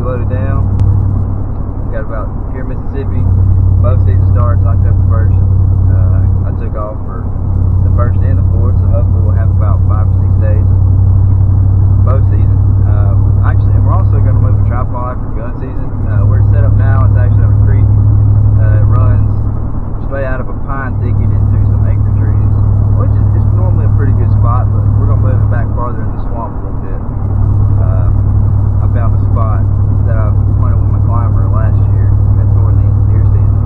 loaded down. Got about here in Mississippi. Bow season starts October 1st. I took off for the 1st and the 4th, so hopefully we'll have about 5 or 6 days of bow season. Actually, and we're also going to move a tripod for gun season. Where it's set up now, it's actually on a creek. It runs straight out of a pine thicket into some acre trees, which is normally a pretty good spot, but we're going to move it back farther in the swamp a little bit. I found a spot that I hunted with my climber last year toward the end of deer season,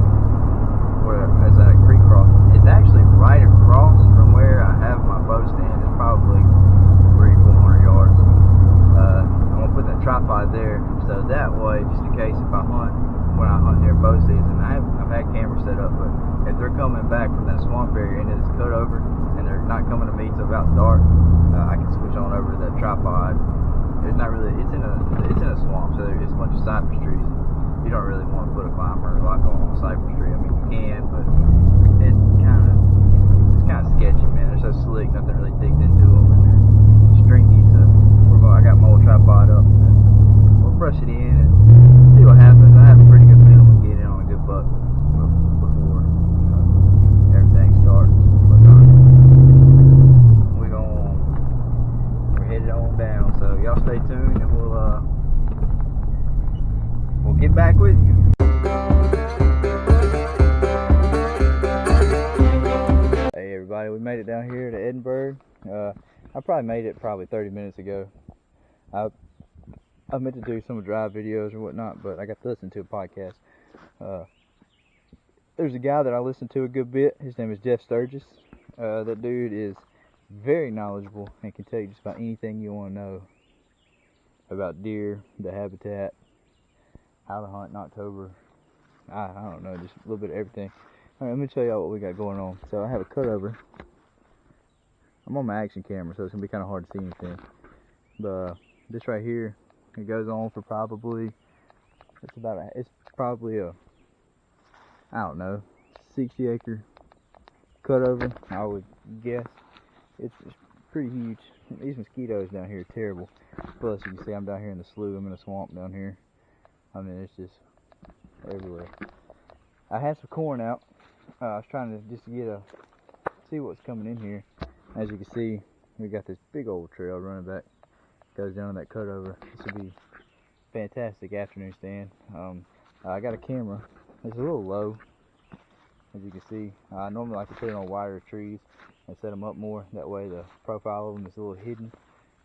where it's at a creek crossing. It's actually right across from where I have my bow stand. It's probably 300-400 yards. I'm gonna put that tripod there, so that way, just in case if I hunt when I hunt near bow season, I've had cameras set up, but if they're coming back from that swamp area into this cutover and they're not coming to me till about dark, I can switch on over to that tripod. It's not really, it's in a swamp, so there's a bunch of cypress trees. You don't really want to put a climber like on a cypress tree. I mean, you can, but it's kind of sketchy, man. They're so slick, nothing really digs into them, and they're stringy. So I got my old tripod up, and we'll brush it in and see what happens. I have a pretty good feeling we get in on a good buck before everything starts. But we're headed on down. So y'all stay tuned, and we'll get back with you. Hey everybody, we made it down here to Edinburgh. I probably made it 30 minutes ago. I meant to do some drive videos or whatnot, but I got to listen to a podcast. There's a guy that I listen to a good bit. His name is Jeff Sturgis. That dude is very knowledgeable and can tell you just about anything you want to know about deer, the habitat, how to hunt in October. I don't know, just a little bit of everything. Alright, let me tell y'all what we got going on. So I have a cutover. I'm on my action camera, so it's going to be kind of hard to see anything. But this right here, it goes on for probably, it's probably a, I don't know, 60 acre cutover, I would guess. It's pretty huge. These mosquitoes down here are terrible. Plus, you can see I'm down here in the slough. I'm in a swamp down here. I mean, it's just everywhere. I had some corn out. I was trying to just see what's coming in here. As you can see, we got this big old trail running back. Goes down that cutover. This will be fantastic afternoon stand. I got a camera. It's a little low, as you can see. I normally like to put it on wider trees and set them up more. That way the profile of them is a little hidden.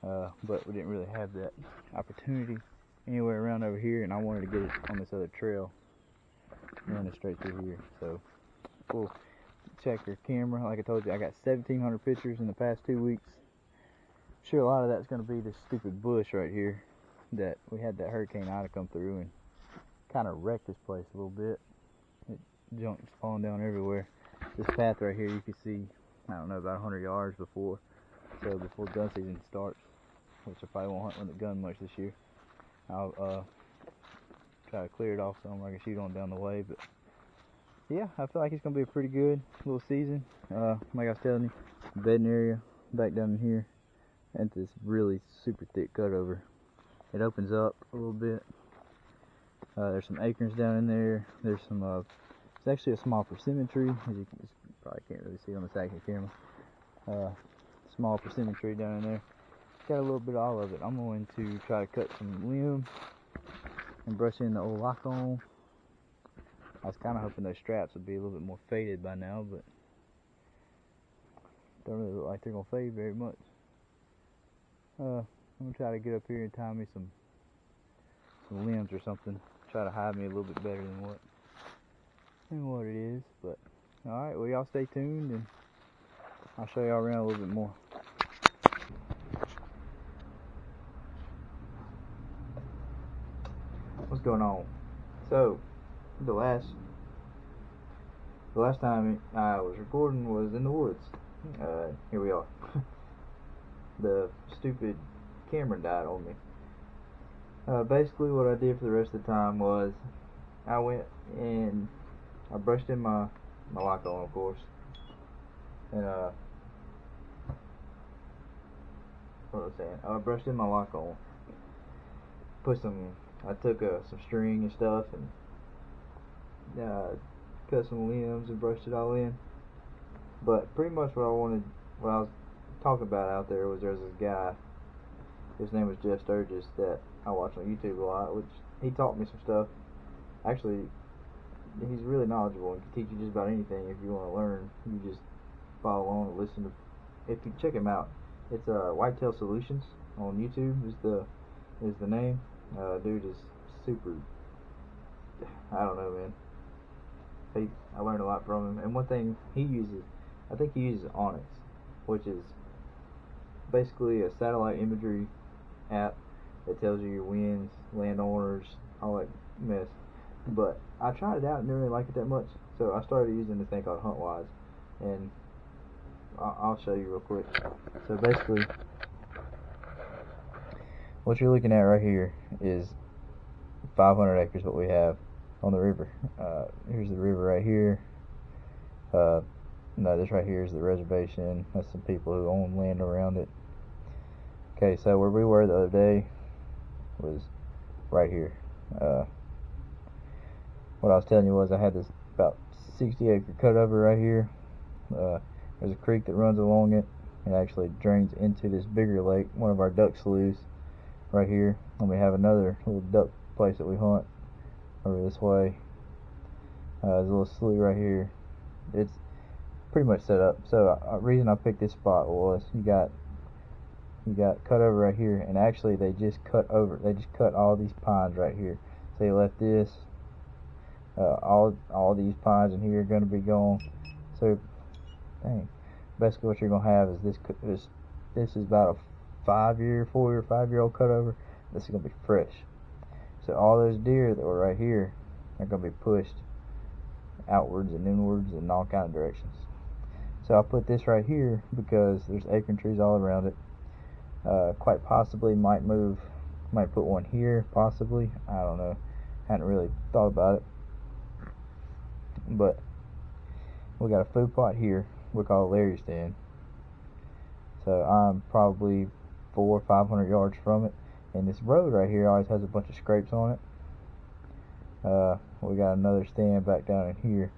But we didn't really have that opportunity anywhere around over here, and I wanted to get it on this other trail running straight through here. So we'll check your camera. Like I told you, I got 1,700 pictures in the past 2 weeks. Sure, a lot of that's going to be this stupid bush right here that we had that Hurricane Ida come through and kind of wrecked this place a little bit. Junk's falling down everywhere. This path right here, you can see, I don't know, about 100 yards before gun season starts, which I probably won't hunt with the gun much this year. I'll try to clear it off so I can shoot on down the way. But yeah, I feel like it's going to be a pretty good little season. Like I was telling you, bedding area back down in here. And this really super thick cutover. It opens up a little bit. There's some acorns down in there. There's some, it's actually a small persimmon tree, as you probably can't really see on this action camera. Small persimmon tree down in there. Got a little bit of all of it. I'm going to try to cut some limbs and brush in the old lock-on. I was kind of hoping those straps would be a little bit more faded by now, but don't really look like they're going to fade very much. I'm going to try to get up here and tie me some limbs or something. Try to hide me a little bit better than what it is. But alright, well y'all stay tuned and I'll show y'all around a little bit more. What's going on? So the last time I was recording was in the woods. Here we are. The stupid camera died on me. Basically what I did for the rest of the time was I went and I brushed in my lock-on, of course, and what was I saying? I brushed in my lock-on, put some I took some string and stuff and cut some limbs and brushed it all in. But pretty much what I was talking about out there was there's this guy. His name was Jeff Sturgis that I watch on YouTube a lot, which he taught me some stuff. Actually, he's really knowledgeable and can teach you just about anything if you want to learn. You just follow along and listen to. If you check him out, it's WHITETAIL Solutions on YouTube is the name. Dude is super. I don't know, man. I learned a lot from him. And one thing he uses, I think he uses Onyx, which is basically a satellite imagery app that tells you your winds, landowners, all that mess. But I tried it out and didn't really like it that much, so I started using this thing called HuntWise, and I'll show you real quick. So basically, what you're looking at right here is 500 acres what we have on the river. Here's the river right here. No, this right here is the reservation. That's some people who own land around it. Okay, so where we were the other day was right here. What I was telling you was I had this about 60-acre cutover right here. There's a creek that runs along it. It actually drains into this bigger lake, one of our duck sloughs right here. And we have another little duck place that we hunt over this way. There's a little slough right here. It's pretty much set up. So the reason I picked this spot was you got cut over right here, and actually they just cut all these pines right here. So you left this, all these pines in here are going to be gone. So basically what you're going to have is this is about a 4 or 5 year old cutover. This is going to be fresh. So all those deer that were right here are going to be pushed outwards and inwards and all kind of directions. So I put this right here because there's acorn trees all around it. Quite possibly might put one here, possibly. I don't know. Hadn't really thought about it. But we got a food plot here. We call it Larry's stand. So I'm probably 400 or 500 yards from it. And this road right here always has a bunch of scrapes on it. We got another stand back down in here.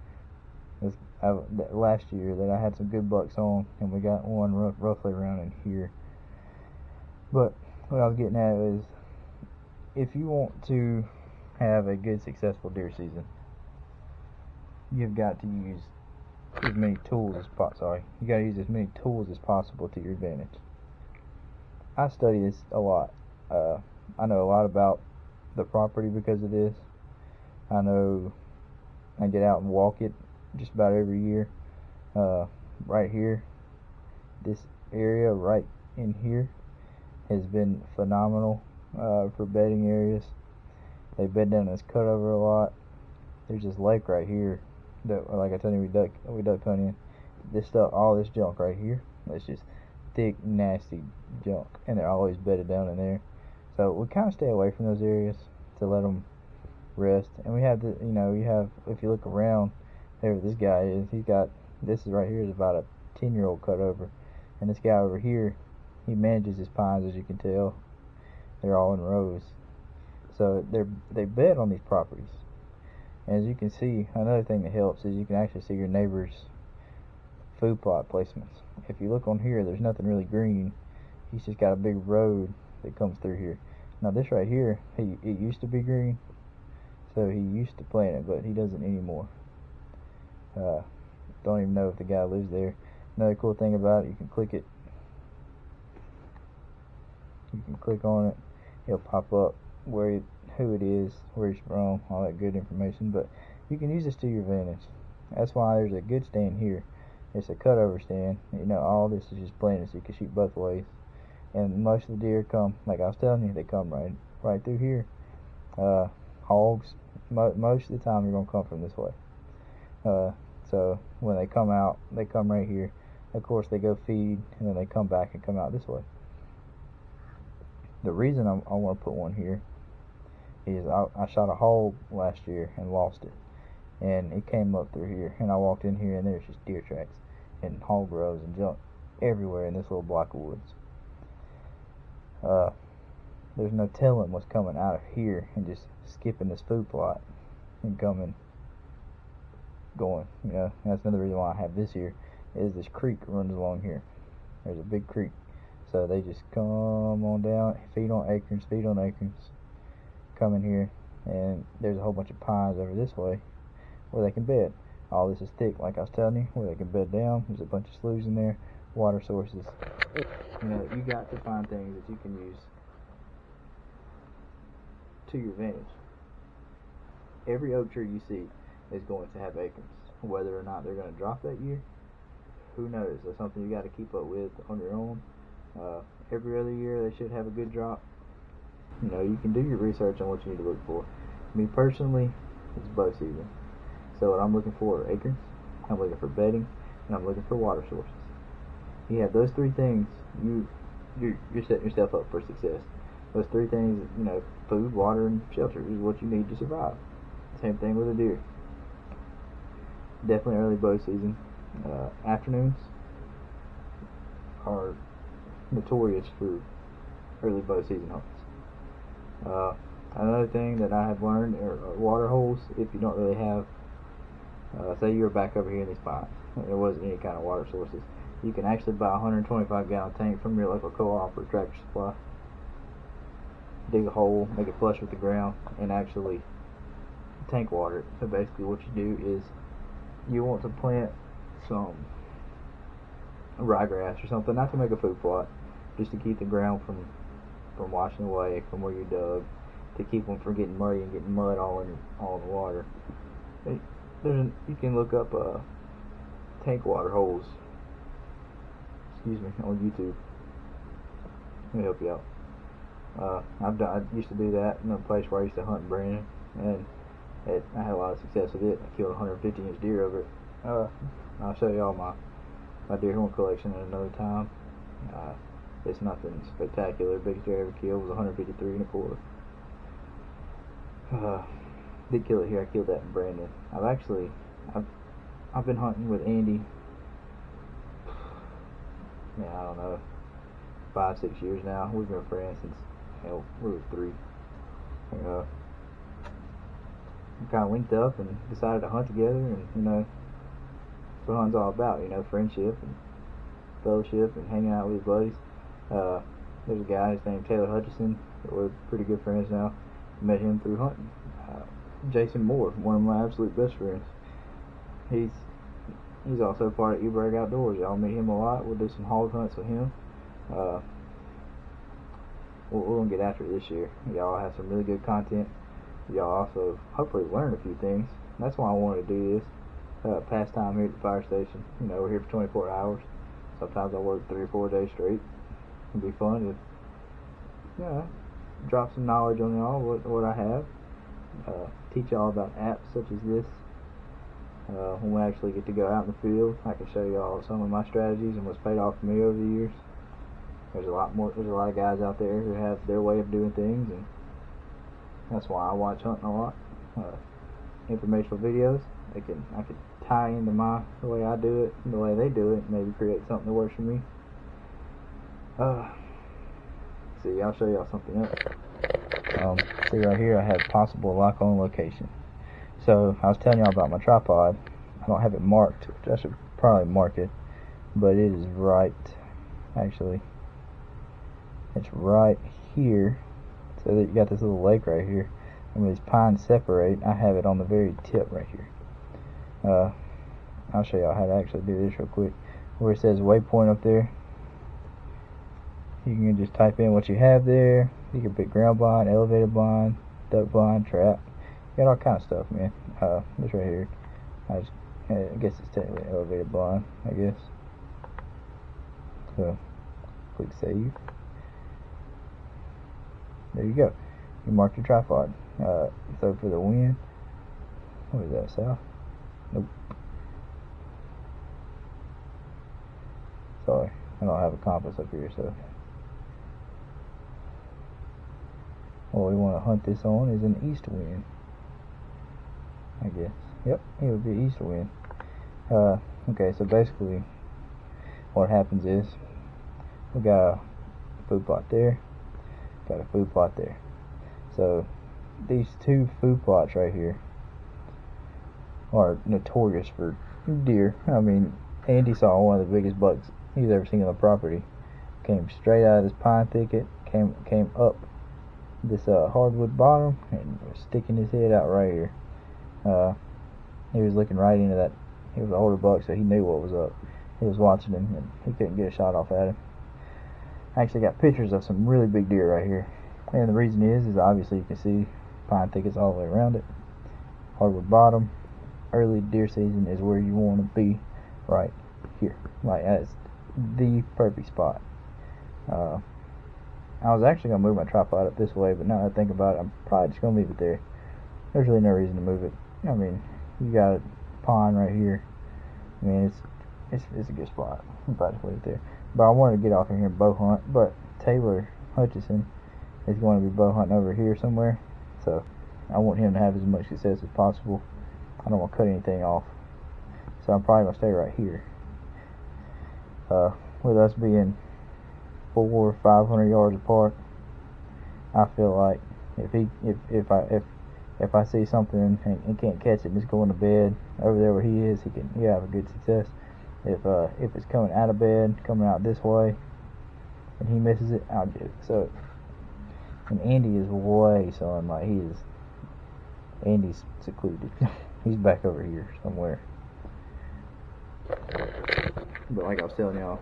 Last year that I had some good bucks on, and we got one roughly around in here. But what I was getting at is, if you want to have a good successful deer season, you've got to use as many tools as possible. You got to use as many tools as possible to your advantage. I study this a lot. I know a lot about the property because of this. I know I get out and walk it just about every year. Right here, this area right in here has been phenomenal for bedding areas. They bed down this cutover a lot. There's this lake right here that, like I told you, we duck hunt in. This stuff, all this junk right here, it's just thick, nasty junk, and they're always bedded down in there. So we kind of stay away from those areas to let them rest. And we have if you look around, there this guy is. This is right here is about a 10-year-old cutover, and this guy over here, he manages his pines, as you can tell. They're all in rows. So they bed on these properties. And as you can see, another thing that helps is you can actually see your neighbor's food plot placements. If you look on here, there's nothing really green. He's just got a big road that comes through here. Now this right here, it used to be green, so he used to plant it, but he doesn't anymore. Don't even know if the guy lives there. Another cool thing about it, you can click it. You can click on it. It'll pop up who it is, where he's from, all that good information. But you can use this to your advantage. That's why there's a good stand here. It's a cutover stand. All this is just planted so you can shoot both ways. And most of the deer come, like I was telling you, they come right through here. Hogs, most of the time you're gonna come from this way. So when they come out, they come right here. Of course, they go feed, and then they come back and come out this way. The reason I want to put one here is I shot a hog last year and lost it, and it came up through here, and I walked in here, and there's just deer tracks and hog rows and junk everywhere in this little block of woods. there's no telling what's coming out of here and just skipping this food plot and going. You know, and that's another reason why I have this here, is this creek runs along here. There's a big creek. So they just come on down, feed on acorns, come in here, and there's a whole bunch of pines over this way where they can bed. All this is thick, like I was telling you, where they can bed down. There's a bunch of sloughs in there, water sources. You know, you got to find things that you can use to your advantage. Every oak tree you see is going to have acorns. Whether or not they're going to drop that year, who knows? That's something you got to keep up with on your own. Every other year they should have a good drop. You know, you can do your research on what you need to look for. Me personally, it's bow season. So what I'm looking for are acorns, I'm looking for bedding, and I'm looking for water sources. You have those three things, you're setting yourself up for success. Those three things, you know, food, water, and shelter is what you need to survive. Same thing with a deer. Definitely early bow season. Afternoons are notorious for early bow season hunts. Another thing that I have learned are water holes. If you don't really have, say you were back over here in these pines, there wasn't any kind of water sources, you can actually buy a 125 gallon tank from your local co-op or Tractor Supply, dig a hole, make it flush with the ground, and actually tank water it. So basically what you do is you want to plant some ryegrass or something, not to make a food plot, just to keep the ground from washing away from where you dug, to keep them from getting muddy and getting mud all in the water. You can look up tank water holes, on YouTube. Let me help you out. I used to do that in a place where I used to hunt in Brandon, and I had a lot of success with it. I killed a 150-inch deer over it. I'll show you all my deer horn collection at another time. It's nothing spectacular. Biggest deer I ever killed was 153 and a quarter. Did kill it here. I killed that in Brandon. I've been hunting with Andy. Man, I don't know, 5-6 years now. We've been friends since we were 3. We kind of linked up and decided to hunt together, and you know, that's what hunting's all about. You know, friendship and fellowship and hanging out with your buddies. There's a guy, his name's Taylor Hutchison. We're pretty good friends now. Met him through hunting. Jason Moore, one of my absolute best friends. He's also part of EBURGOUTDOORS. Y'all meet him a lot. We'll do some hog hunts with him. We're gonna get after it this year. Y'all have some really good content. Y'all also hopefully learn a few things. That's why I wanted to do this. Pastime here at the fire station. You know, we're here for 24 hours. Sometimes I work 3 or 4 days straight. It'd be fun to, you know, drop some knowledge on y'all, what I have. Teach y'all about apps such as this. When we actually get to go out in the field, I can show y'all some of my strategies and what's paid off for me over the years. There's a lot of guys out there who have their way of doing things, and that's why I watch hunting a lot. Informational videos. I can tie into the way I do it, and the way they do it, and maybe create something that works for me. See, I'll show y'all something else. See right here, I have possible lock-on location. So I was telling y'all about my tripod. I don't have it marked, which I should probably mark it, but it is right. Actually, it's right here. So that you got this little lake right here, and when these pines separate, I have it on the very tip right here. I'll show y'all how to actually do this real quick. Where it says waypoint up there, you can just type in what you have there. You can pick ground blind, elevated blind, duck blind, trap. You got all kind of stuff, man. This right here, I guess it's technically elevated blind, I guess. So click save. There you go. You marked your tripod. So for the wind, what is that, south? Nope. Sorry, I don't have a compass up here, so. What we want to hunt this on is an east wind, I guess. Yep, it would be east wind. Okay, so basically what happens is we got a food plot there. got a food plot there. So these two food plots right here are notorious for deer. I mean, Andy saw one of the biggest bucks he's ever seen on the property. Came straight out of this pine thicket, came up this hardwood bottom, and was sticking his head out right here. He was looking right into that. He was an older buck, so he knew what was up. He was watching him, and he couldn't get a shot off at him. I actually got pictures of some really big deer right here. And the reason is obviously you can see pine thickets all the way around it. Hardwood bottom. Early deer season is where you want to be, right here. Like, that's the perfect spot. I was actually going to move my tripod up this way, but now that I think about it, I'm probably just going to leave it there. There's really no reason to move it. I mean, you got a pond right here. I mean, it's a good spot. I'm about to leave it there. But I wanted to get off in here and bow hunt, but Taylor Hutchison is going to be bow hunting over here somewhere, so I want him to have as much success as possible. I don't want to cut anything off, so I'm probably going to stay right here. With us being 400 or 500 yards apart, I feel like if I see something and can't catch it and just going to bed over there where he is, he'll have a good success. If it's coming out of bed, coming out this way, and he misses it, I'll get it. So, and Andy is way, son, like Andy's secluded. He's back over here somewhere. But like I was telling y'all,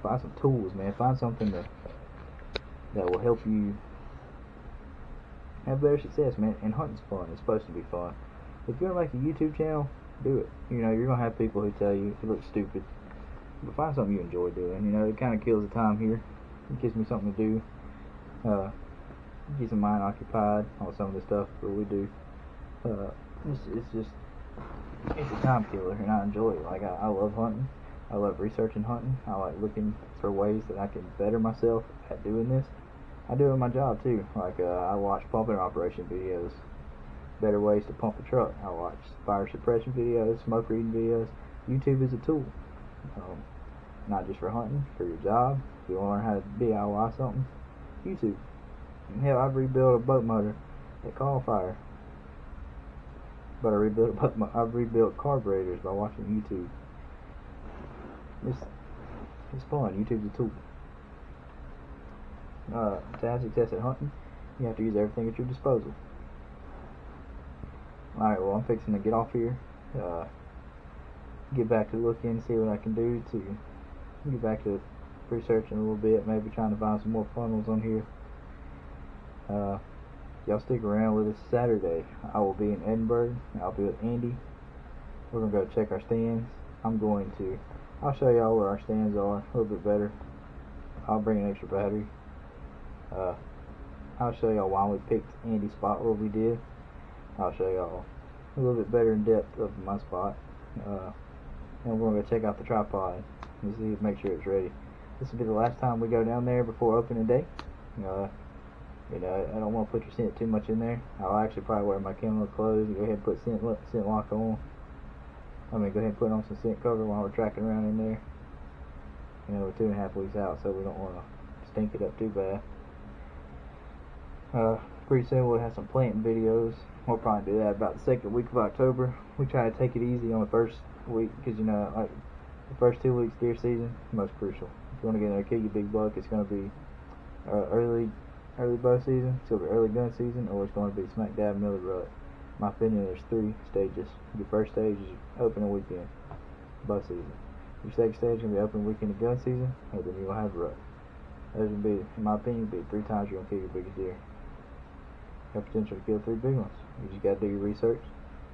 find some tools, man. Find something that will help you have better success, man. And hunting's fun. It's supposed to be fun. If you're gonna make a YouTube channel, do it. You know, you're gonna have people who tell you it looks stupid, but find something you enjoy doing. You know, it kind of kills the time here. It gives me something to do. Keeps my mind occupied on some of the stuff that we do. It's a time killer, and I enjoy it. Like, I love hunting. I love researching hunting. I like looking for ways that I can better myself at doing this. I do it in my job too. Like, I watch pumping operation videos, better ways to pump a truck. I watch fire suppression videos, smoke reading videos. YouTube is a tool, not just for hunting, for your job. If you want to learn how to DIY something, YouTube. And hell, I've rebuilt a boat motor at Call Fire, but I've rebuilt carburetors by watching YouTube. It's fun. YouTube's a tool. To have success at hunting, you have to use everything at your disposal. Alright, well, I'm fixing to get off here, get back to looking, see what I can do to get back to researching a little bit, maybe trying to find some more funnels on here. Y'all stick around with us Saturday. I will be in Edinburgh. I'll be with Andy. We're going to go check our stands. I'll show y'all where our stands are a little bit better. I'll bring an extra battery. I'll show y'all why we picked Andy's spot where we did. I'll show y'all a little bit better in depth of my spot. And we're going to go check out the tripod and see, make sure it's ready. This will be the last time we go down there before opening day. You know, I don't want to put your scent too much in there. I'll actually probably wear my camo clothes and go ahead and put scent lock on. Go ahead and put on some scent cover while we're tracking around in there. You know, we're 2.5 weeks out, so we don't want to stink it up too bad. Pretty soon we'll have some planting videos. We'll probably do that about the second week of October. We try to take it easy on the first week because, you know, like the first 2 weeks deer season, most crucial. If you want to get in there and kill your big buck, it's going to be early bow season, it's going to be early gun season, or it's going to be smack dab middle of the rut. In my opinion, there's 3 stages. Your first stage is opening weekend, bow season. Your second stage is going to be opening weekend of gun season, and then you'll have a rut. Those would be, in my opinion, 3 times you're going to kill your biggest deer. You have potential to kill 3 big ones. You just got to do your research,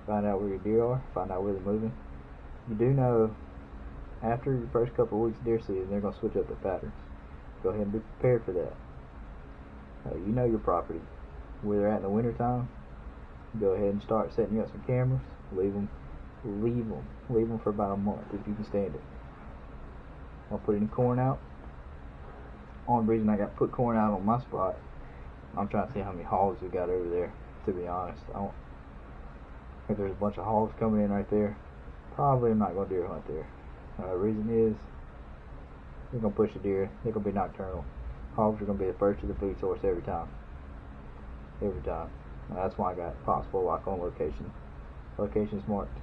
find out where your deer are, find out where they're moving. You do know, after your first couple of weeks of deer season, they're going to switch up their patterns. Go ahead and be prepared for that. You know your property, where they're at in the winter time. Go ahead and start setting up some cameras. Leave them for about a month if you can stand it. I'll put any corn out. Only reason I got put corn out on my spot, I'm trying to see how many hogs we got over there. To be honest, if there's a bunch of hogs coming in right there, probably I'm not gonna deer hunt there. Reason is they're gonna push the deer. They're gonna be nocturnal. Hogs are going to be the first to the food source every time. Every time. And that's why I got possible lock on location. Location's marked.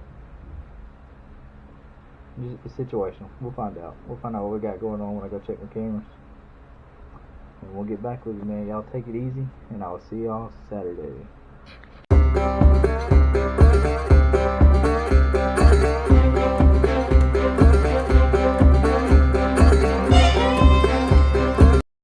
It's situational. We'll find out. We'll find out what we got going on when I go check my cameras. And we'll get back with you, man. Y'all take it easy, and I'll see y'all Saturday.